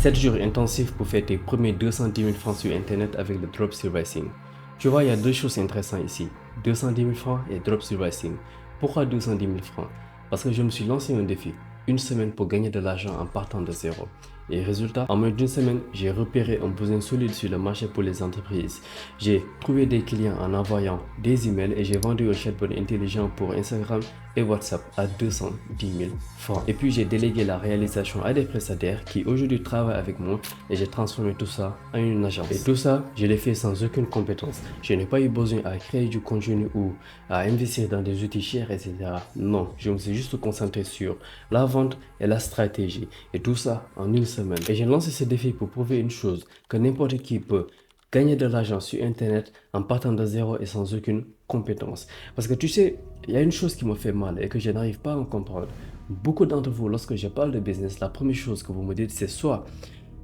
7 jours intensifs pour faire tes premiers 210 000 francs sur Internet avec le dropshipping. Tu vois, il y a deux choses intéressantes ici. 210 000 francs et dropshipping. Pourquoi 210 000 francs? Parce que je me suis lancé un défi. Une semaine pour gagner de l'argent en partant de zéro. Et résultat, en moins d'une semaine, j'ai repéré un besoin solide sur le marché pour les entreprises. J'ai trouvé des clients en envoyant des emails et j'ai vendu un chatbot intelligent pour Instagram et WhatsApp à 210 000 francs. Et puis j'ai délégué la réalisation à des prestataires qui aujourd'hui travaillent avec moi et j'ai transformé tout ça en une agence. Et tout ça, je l'ai fait sans aucune compétence. Je n'ai pas eu besoin à créer du contenu ou à investir dans des outils chers, etc. Non, je me suis juste concentré sur la vente et la stratégie. Et tout ça en une semaine. Et j'ai lancé ce défi pour prouver une chose, que n'importe qui peut gagner de l'argent sur Internet en partant de zéro et sans aucune compétence. Parce que tu sais, il y a une chose qui me fait mal et que je n'arrive pas à comprendre. Beaucoup d'entre vous, lorsque je parle de business, la première chose que vous me dites, c'est soit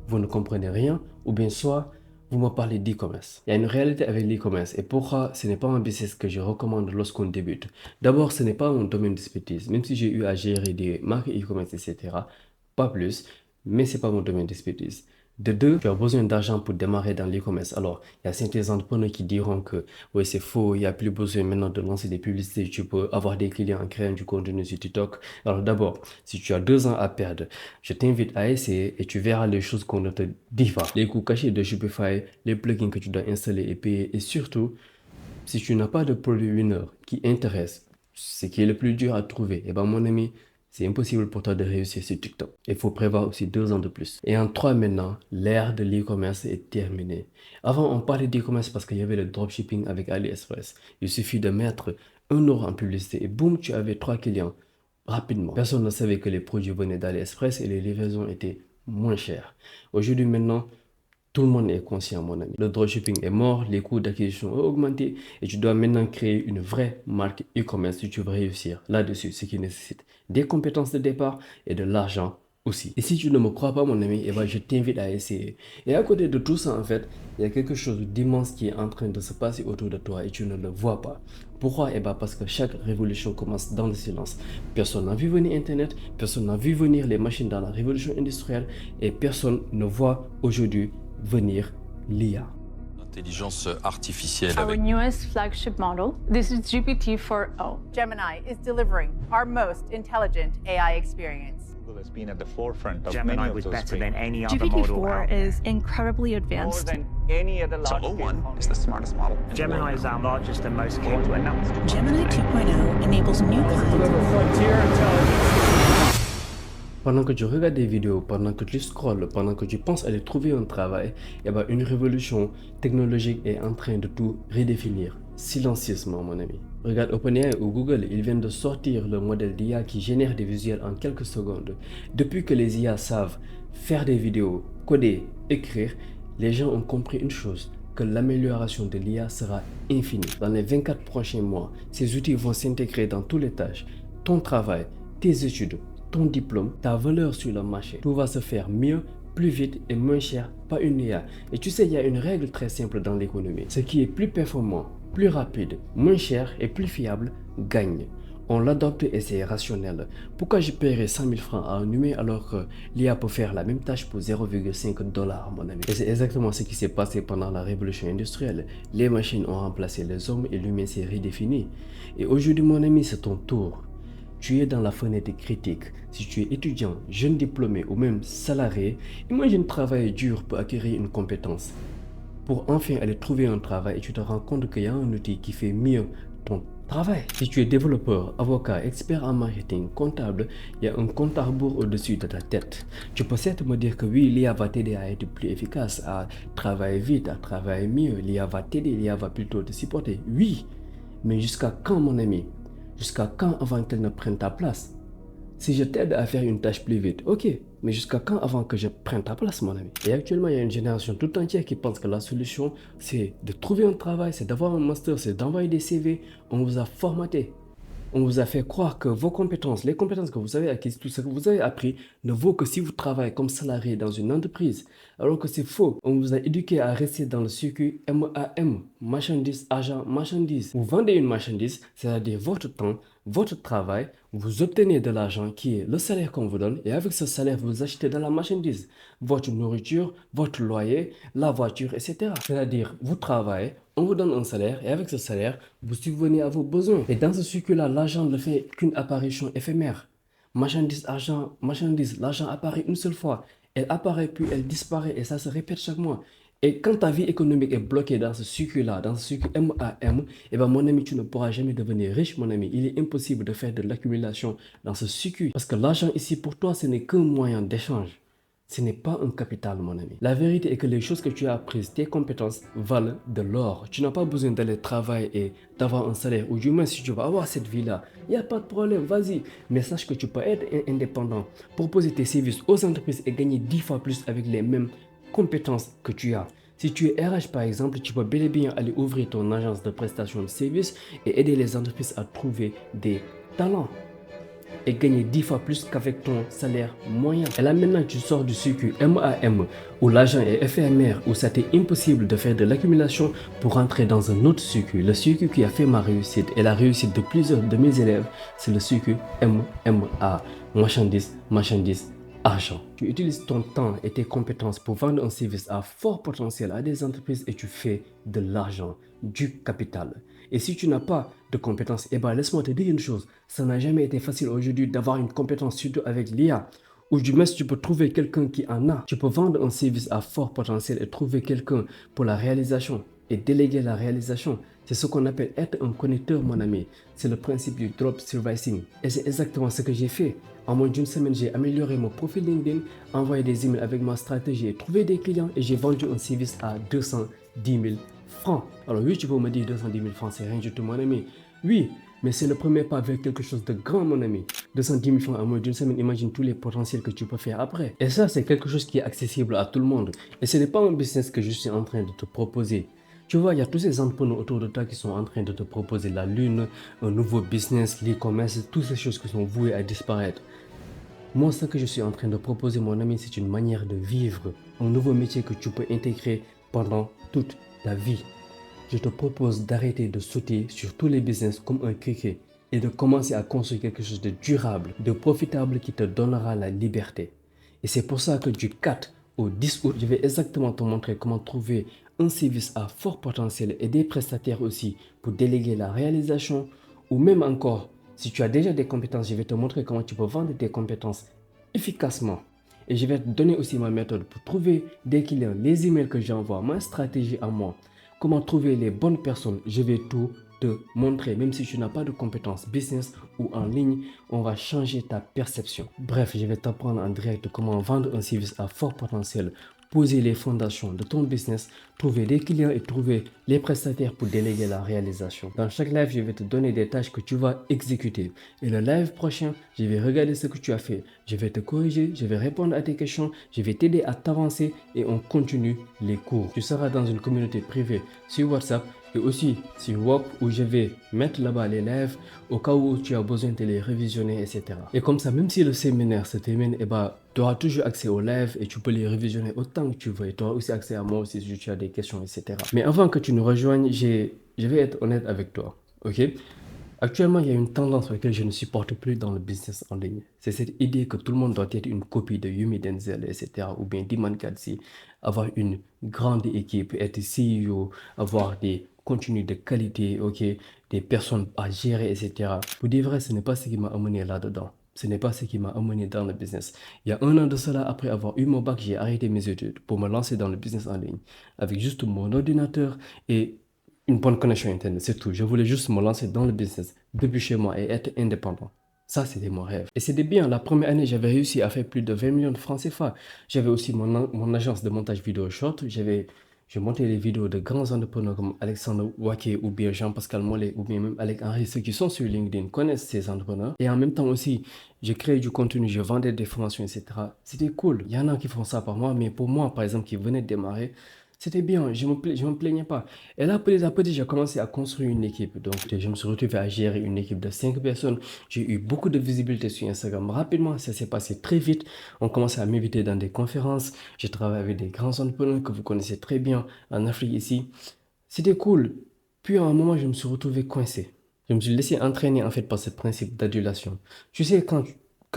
vous ne comprenez rien, ou bien soit vous me parlez d'e-commerce. Il y a une réalité avec l'e-commerce et pourquoi ce n'est pas un business que je recommande lorsqu'on débute. D'abord, ce n'est pas mon domaine d'expertise, même si j'ai eu à gérer des marques e-commerce, etc. Pas plus, mais ce n'est pas mon domaine d'expertise. De deux, tu as besoin d'argent pour démarrer dans l'e-commerce. Alors, il y a certains entrepreneurs qui diront que oui, c'est faux, il n'y a plus besoin maintenant de lancer des publicités, tu peux avoir des clients en créant du contenu sur TikTok. Alors d'abord, si tu as 2 ans à perdre, je t'invite à essayer et tu verras les choses qu'on ne te dit pas. Les coûts cachés de Shopify, les plugins que tu dois installer et payer. Et surtout, si tu n'as pas de produit winner qui intéresse, ce qui est le plus dur à trouver, eh ben mon ami, c'est impossible pour toi de réussir sur TikTok. Il faut prévoir aussi 2 ans de plus. Et en 3 maintenant, l'ère de l'e-commerce est terminée. Avant, on parlait d'e-commerce parce qu'il y avait le dropshipping avec AliExpress. Il suffit de mettre 1 € en publicité et boum, tu avais 3 clients rapidement. Personne ne savait que les produits venaient d'AliExpress et les livraisons étaient moins chères. Aujourd'hui maintenant, tout le monde est conscient, mon ami. Le dropshipping est mort, les coûts d'acquisition ont augmenté et tu dois maintenant créer une vraie marque e-commerce si tu veux réussir là-dessus, ce qui nécessite des compétences de départ et de l'argent aussi. Et si tu ne me crois pas, mon ami, eh ben, je t'invite à essayer. Et à côté de tout ça, en fait, il y a quelque chose d'immense qui est en train de se passer autour de toi et tu ne le vois pas. Pourquoi? Eh ben, parce que chaque révolution commence dans le silence. Personne n'a vu venir Internet, personne n'a vu venir les machines dans la révolution industrielle et personne ne voit aujourd'hui venir l'IA. Intelligence artificielle. Our newest flagship model, this is GPT-4o. Gemini is delivering our most intelligent AI experience. Google has been at the forefront of Gemini many of was those better than any other GPT-4 model out there. is incredibly more advanced. than any other So large O1 is the smartest model. in the Gemini world. is our largest and most capable announced. Gemini 2.0 enables new kinds Pendant que tu regardes des vidéos, pendant que tu scrolles, pendant que tu penses aller trouver un travail, eh ben, une révolution technologique est en train de tout redéfinir, silencieusement mon ami. Regarde OpenAI ou Google, ils viennent de sortir le modèle d'IA qui génère des visuels en quelques secondes. Depuis que les IA savent faire des vidéos, coder, écrire, les gens ont compris une chose, que l'amélioration de l'IA sera infinie. Dans les 24 prochains mois, ces outils vont s'intégrer dans toutes les tâches, ton travail, tes études, ton diplôme, ta valeur sur le marché. Tout va se faire mieux, plus vite et moins cher par une IA. Et tu sais, il y a une règle très simple dans l'économie. Ce qui est plus performant, plus rapide, moins cher et plus fiable gagne. On l'adopte et c'est rationnel. Pourquoi je paierais 100 000 francs à un humain alors que l'IA peut faire la même tâche pour 0,5 $, mon ami? Et c'est exactement ce qui s'est passé pendant la révolution industrielle. Les machines ont remplacé les hommes et l'humain s'est redéfini. Et aujourd'hui, mon ami, c'est ton tour. Tu es dans la fenêtre critique. Si tu es étudiant, jeune diplômé ou même salarié, imagine travailler dur pour acquérir une compétence. Pour enfin aller trouver un travail et tu te rends compte qu'il y a un outil qui fait mieux ton travail. Si tu es développeur, avocat, expert en marketing, comptable, il y a un compte à rebours au-dessus de ta tête. Tu peux certes me dire que oui, l'IA va t'aider à être plus efficace, à travailler vite, à travailler mieux. L'IA va t'aider, l'IA va plutôt te supporter. Oui, mais jusqu'à quand, mon ami? Jusqu'à quand avant qu'elle ne prenne ta place? Si je t'aide à faire une tâche plus vite, ok, mais jusqu'à quand avant que je prenne ta place, mon ami? Et actuellement, il y a une génération tout entière qui pense que la solution, c'est de trouver un travail, c'est d'avoir un master, c'est d'envoyer des CV. On vous a formaté. On vous a fait croire que vos compétences, les compétences que vous avez acquises, tout ce que vous avez appris, ne vaut que si vous travaillez comme salarié dans une entreprise. Alors que c'est faux. On vous a éduqué à rester dans le circuit MAM, marchandise, argent, marchandise. Vous vendez une marchandise, c'est-à-dire votre temps, votre travail, vous obtenez de l'argent qui est le salaire qu'on vous donne et avec ce salaire, vous achetez de la marchandise, votre nourriture, votre loyer, la voiture, etc. C'est-à-dire, vous travaillez, on vous donne un salaire et avec ce salaire, vous subvenez à vos besoins. Et dans ce cycle-là, l'argent ne fait qu'une apparition éphémère. Marchandise, argent, marchandise, l'argent apparaît une seule fois. Elle apparaît puis elle disparaît et ça se répète chaque mois. Et quand ta vie économique est bloquée dans ce cycle-là, dans ce cycle MAM, eh ben mon ami, tu ne pourras jamais devenir riche, mon ami. Il est impossible de faire de l'accumulation dans ce cycle. Parce que l'argent ici, pour toi, ce n'est qu'un moyen d'échange. Ce n'est pas un capital, mon ami. La vérité est que les choses que tu as apprises, tes compétences, valent de l'or. Tu n'as pas besoin d'aller travailler et d'avoir un salaire. Ou du moins, si tu vas avoir cette vie-là, il n'y a pas de problème, vas-y. Mais sache que tu peux être indépendant, proposer tes services aux entreprises et gagner 10 fois plus avec les mêmes compétences que tu as. Si tu es RH par exemple, tu peux bel et bien aller ouvrir ton agence de prestation de services et aider les entreprises à trouver des talents et gagner 10 fois plus qu'avec ton salaire moyen. Et là maintenant tu sors du circuit MAM où l'argent est éphémère, où ça t'est impossible de faire de l'accumulation pour rentrer dans un autre circuit. Le circuit qui a fait ma réussite et la réussite de plusieurs de mes élèves, c'est le circuit MMA, marchandise, marchandise, argent. Tu utilises ton temps et tes compétences pour vendre un service à fort potentiel à des entreprises et tu fais de l'argent, du capital. Et si tu n'as pas de compétences, eh ben laisse-moi te dire une chose, ça n'a jamais été facile aujourd'hui d'avoir une compétence, surtout avec l'IA. Ou du moins, tu peux trouver quelqu'un qui en a. Tu peux vendre un service à fort potentiel et trouver quelqu'un pour la réalisation et déléguer la réalisation. C'est ce qu'on appelle être un connecteur, mon ami. C'est le principe du drop servicing. Et c'est exactement ce que j'ai fait. En moins d'une semaine, j'ai amélioré mon profil LinkedIn, envoyé des emails avec ma stratégie et trouvé des clients et j'ai vendu un service à 210 000 francs. Alors oui, tu peux me dire 210 000 francs, c'est rien du tout, mon ami. Oui, mais c'est le premier pas vers quelque chose de grand, mon ami. 210 000 francs en moins d'une semaine, imagine tous les potentiels que tu peux faire après. Et ça, c'est quelque chose qui est accessible à tout le monde. Et ce n'est pas un business que je suis en train de te proposer. Tu vois, il y a tous ces entrepreneurs autour de toi qui sont en train de te proposer la lune, un nouveau business, l'e-commerce, toutes ces choses qui sont vouées à disparaître. Moi, ce que je suis en train de proposer, mon ami, c'est une manière de vivre, un nouveau métier que tu peux intégrer pendant toute ta vie. Je te propose d'arrêter de sauter sur tous les business comme un criquet et de commencer à construire quelque chose de durable, de profitable qui te donnera la liberté. Et c'est pour ça que du 4 au 10 août, je vais exactement te montrer comment trouver un service à fort potentiel et des prestataires aussi pour déléguer la réalisation ou même encore, si tu as déjà des compétences, je vais te montrer comment tu peux vendre tes compétences efficacement. Et je vais te donner aussi ma méthode pour trouver des clients, les emails que j'envoie, ma stratégie à moi, comment trouver les bonnes personnes. Je vais tout te montrer, même si tu n'as pas de compétences business ou en ligne, on va changer ta perception. Bref, je vais t'apprendre en direct comment vendre un service à fort potentiel, poser les fondations de ton business, trouver des clients et trouver les prestataires pour déléguer la réalisation. Dans chaque live, je vais te donner des tâches que tu vas exécuter. Et le live prochain, je vais regarder ce que tu as fait. Je vais te corriger, je vais répondre à tes questions, je vais t'aider à t'avancer et on continue les cours. Tu seras dans une communauté privée sur WhatsApp et aussi sur Wop où je vais mettre là-bas les lives au cas où tu as besoin de les révisionner, etc. Et comme ça, même si le séminaire se termine, tu auras toujours accès aux lives et tu peux les révisionner autant que tu veux. Et tu auras aussi accès à moi aussi si tu as des questions, etc. Mais avant que tu nous rejoignes, je vais être honnête avec toi, ok? Actuellement, il y a une tendance sur laquelle je ne supporte plus dans le business en ligne. C'est cette idée que tout le monde doit être une copie de Yumi Denzel, etc. Ou bien Diman Kadsi, avoir une grande équipe, être CEO, avoir des contenus de qualité, ok, des personnes à gérer, etc. Pour dire vrai, ce n'est pas ce qui m'a amené là-dedans. Ce n'est pas ce qui m'a amené dans le business. Il y a un an de cela, après avoir eu mon bac, j'ai arrêté mes études pour me lancer dans le business en ligne. Avec juste mon ordinateur et une bonne connexion internet, c'est tout. Je voulais juste me lancer dans le business depuis chez moi et être indépendant. Ça, c'était mon rêve. Et c'était bien. La première année, j'avais réussi à faire plus de 20 millions de francs CFA. J'avais aussi mon agence de montage vidéo short. J'ai monté les vidéos de grands entrepreneurs comme Alexandre Waké ou bien Jean-Pascal Mollet ou bien même Alec Henry. Ceux qui sont sur LinkedIn connaissent ces entrepreneurs. Et en même temps aussi, j'ai créé du contenu, je vendais des formations, etc. C'était cool. Il y en a qui font ça par moi, mais pour moi, par exemple, qui venait de démarrer, c'était bien, je me plaignais pas. Et là, petit à petit, j'ai commencé à construire une équipe. Donc, je me suis retrouvé à gérer une équipe de 5 personnes. J'ai eu beaucoup de visibilité sur Instagram. Rapidement, ça s'est passé très vite. On commençait à m'inviter dans des conférences. J'ai travaillé avec des grands entrepreneurs que vous connaissez très bien en Afrique ici. C'était cool. Puis à un moment, je me suis retrouvé coincé. Je me suis laissé entraîner en fait par ce principe d'adulation. Tu sais, quand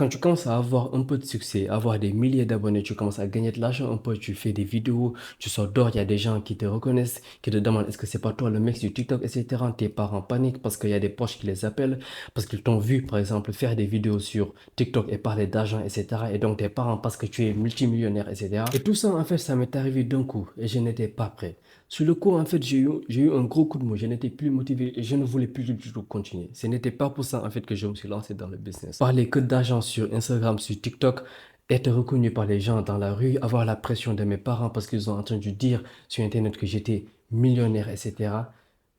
tu commences à avoir un peu de succès, avoir des milliers d'abonnés, tu commences à gagner de l'argent un peu, tu fais des vidéos, tu sors dehors, il y a des gens qui te reconnaissent, qui te demandent est-ce que c'est pas toi le mec du TikTok, etc. Tes parents paniquent parce qu'il y a des poches qui les appellent, parce qu'ils t'ont vu, par exemple, faire des vidéos sur TikTok et parler d'argent, etc. Et donc tes parents parce que tu es multimillionnaire, etc. Et tout ça, en fait, ça m'est arrivé d'un coup et je n'étais pas prêt. Sur le coup, en fait, j'ai eu un gros coup de mou. Je n'étais plus motivé et je ne voulais plus du tout continuer. Ce n'était pas pour ça, en fait, que je me suis lancé dans le business. Parler que d'argent sur Instagram, sur TikTok, être reconnu par les gens dans la rue, avoir la pression de mes parents parce qu'ils ont entendu dire sur Internet que j'étais millionnaire, etc.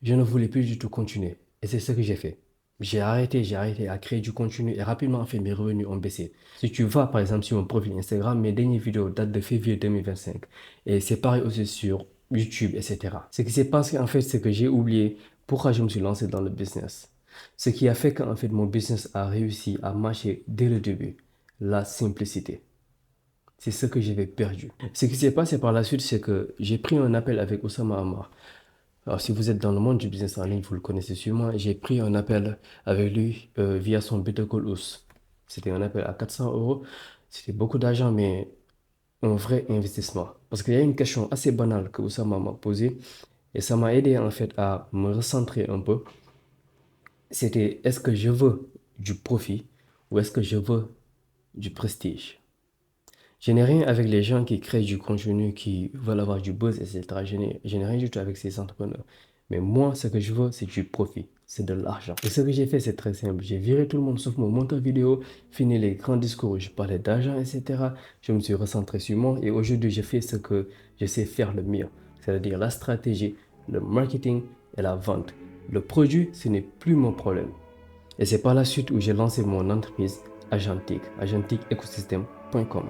Je ne voulais plus du tout continuer. Et c'est ce que j'ai fait. J'ai arrêté à créer du contenu et rapidement, en fait, mes revenus ont baissé. Si tu vas, par exemple, sur mon profil Instagram, mes dernières vidéos datent de février 2025. Et c'est pareil aussi sur YouTube, etc. Ce qui s'est passé, en fait, c'est que j'ai oublié pourquoi je me suis lancé dans le business. Ce qui a fait qu'en fait, mon business a réussi à marcher dès le début. La simplicité. C'est ce que j'avais perdu. Ce qui s'est passé par la suite, c'est que j'ai pris un appel avec Oussama Ammar. Alors, si vous êtes dans le monde du business en ligne, vous le connaissez sûrement. J'ai pris un appel avec lui via son Better Call Us. C'était un appel à 400 euros. C'était beaucoup d'argent, mais un vrai investissement. Parce qu'il y a une question assez banale que Oussama m'a posée et ça m'a aidé en fait à me recentrer un peu. C'était est-ce que je veux du profit ou est-ce que je veux du prestige? Je n'ai rien avec les gens qui créent du contenu, qui veulent avoir du buzz, etc. Je n'ai rien du tout avec ces entrepreneurs. Mais moi, ce que je veux, c'est du profit. C'est de l'argent. Et ce que j'ai fait, c'est très simple. J'ai viré tout le monde sauf mon monteur vidéo, fini les grands discours où je parlais d'argent, etc. Je me suis recentré sur moi et aujourd'hui, j'ai fait ce que je sais faire le mieux. C'est-à-dire la stratégie, le marketing et la vente. Le produit, ce n'est plus mon problème. Et c'est par la suite où j'ai lancé mon entreprise Agentic, agenticecosystem.com.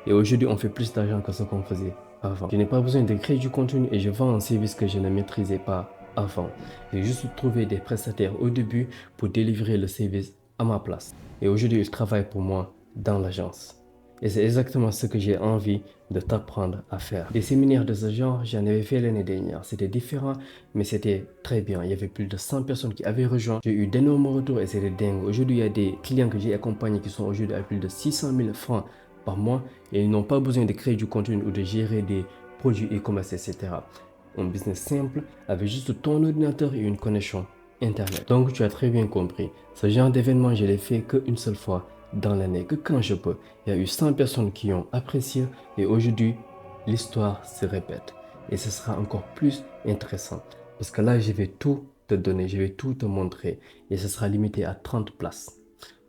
Et aujourd'hui, on fait plus d'argent que ce qu'on faisait avant. Je n'ai pas besoin de créer du contenu et je vends un service que je ne maîtrisais pas avant. J'ai juste trouvé des prestataires au début pour délivrer le service à ma place. Et aujourd'hui, ils travaillent pour moi dans l'agence. Et c'est exactement ce que j'ai envie de t'apprendre à faire. Des séminaires de ce genre, j'en avais fait l'année dernière. C'était différent, mais c'était très bien. Il y avait plus de 100 personnes qui avaient rejoint. J'ai eu d'énormes retours et c'était dingue. Aujourd'hui, il y a des clients que j'ai accompagnés qui sont aujourd'hui à plus de 600 000 francs par mois et ils n'ont pas besoin de créer du contenu ou de gérer des produits e-commerce, etc. Un business simple avec juste ton ordinateur et une connexion Internet. Donc, tu as très bien compris. Ce genre d'événement, je l'ai fait qu'une seule fois dans l'année, que quand je peux. Il y a eu 100 personnes qui ont apprécié et aujourd'hui, l'histoire se répète. Et ce sera encore plus intéressant parce que là, je vais tout te donner, je vais tout te montrer et ce sera limité à 30 places.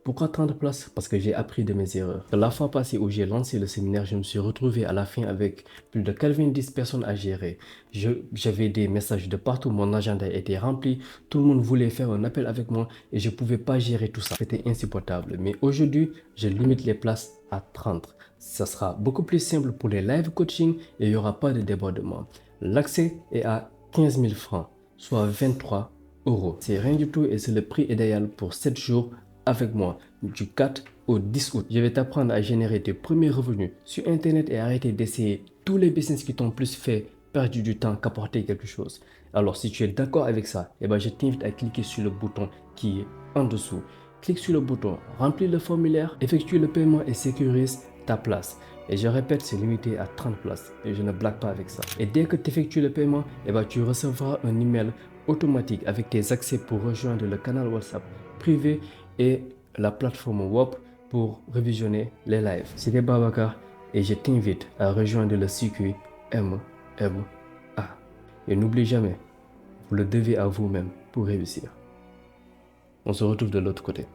Pourquoi 30 places? Parce que j'ai appris de mes erreurs. La fois passée où j'ai lancé le séminaire, je me suis retrouvé à la fin avec plus de 90 personnes à gérer. J'avais des messages de partout, mon agenda était rempli, tout le monde voulait faire un appel avec moi et je ne pouvais pas gérer tout ça. C'était insupportable. Mais aujourd'hui, je limite les places à 30. Ça sera beaucoup plus simple pour les live coaching et il n'y aura pas de débordement. L'accès est à 15 000 francs, soit 23 euros. C'est rien du tout et c'est le prix idéal pour 7 jours avec moi du 4 au 10 août. Je vais t'apprendre à générer tes premiers revenus sur Internet et arrêter d'essayer tous les business qui t'ont plus fait perdre du temps qu'apporter quelque chose. Alors si tu es d'accord avec ça, je t'invite à cliquer sur le bouton qui est en dessous. Clique sur le bouton, remplis le formulaire, effectue le paiement et sécurise ta place. Et je répète, c'est limité à 30 places et je ne blague pas avec ça. Et dès que tu effectues le paiement, tu recevras un email automatique avec tes accès pour rejoindre le canal WhatsApp privé et la plateforme WOP pour révisionner les lives. C'était Babacar et je t'invite à rejoindre le circuit MMA. Et n'oublie jamais, vous le devez à vous-même pour réussir. On se retrouve de l'autre côté.